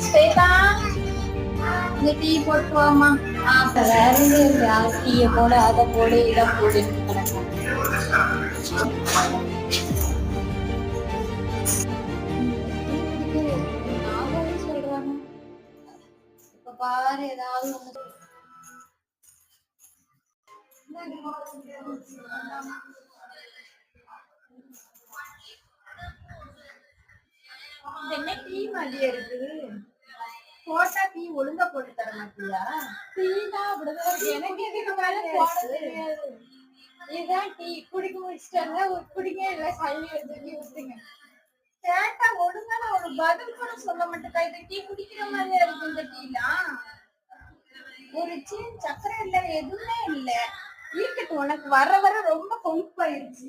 ஸ்வேதா, இந்த டீ போட்டுருவாமா. வேலையே இல்லையா? டீயை போட, அதை போடு, இதை போடுன்னு கிடக்கும். சொல்றாங்க இப்ப பாரு ஏதாவது ஒண்ணு. என்ன டீ மாதிரியே இருக்குது? போட்டா டீ ஒழுங்கா போட்டு தர மாட்டியா? டீ தான் அப்படிதான். எனக்கு இதுக்கு மேல போட தெரியாது. இதுதான் டீ. குடிக்க முடிச்சிட்டாங்க, குடிக்க இல்ல சளி எடுத்து ஊத்துங்க. கேட்டா ஒழுங்கான ஒரு பதில் கூட சொல்ல மாட்டேன். இந்த டீ குடிக்கிற மாதிரியா இருக்கு. இந்த டீலாம் ஒரு சீன் சக்கரை இல்ல, எதுவுமே இல்ல. இருக்கட்டும், உனக்கு வர வர ரொம்ப கொழுப்பாயிருச்சு.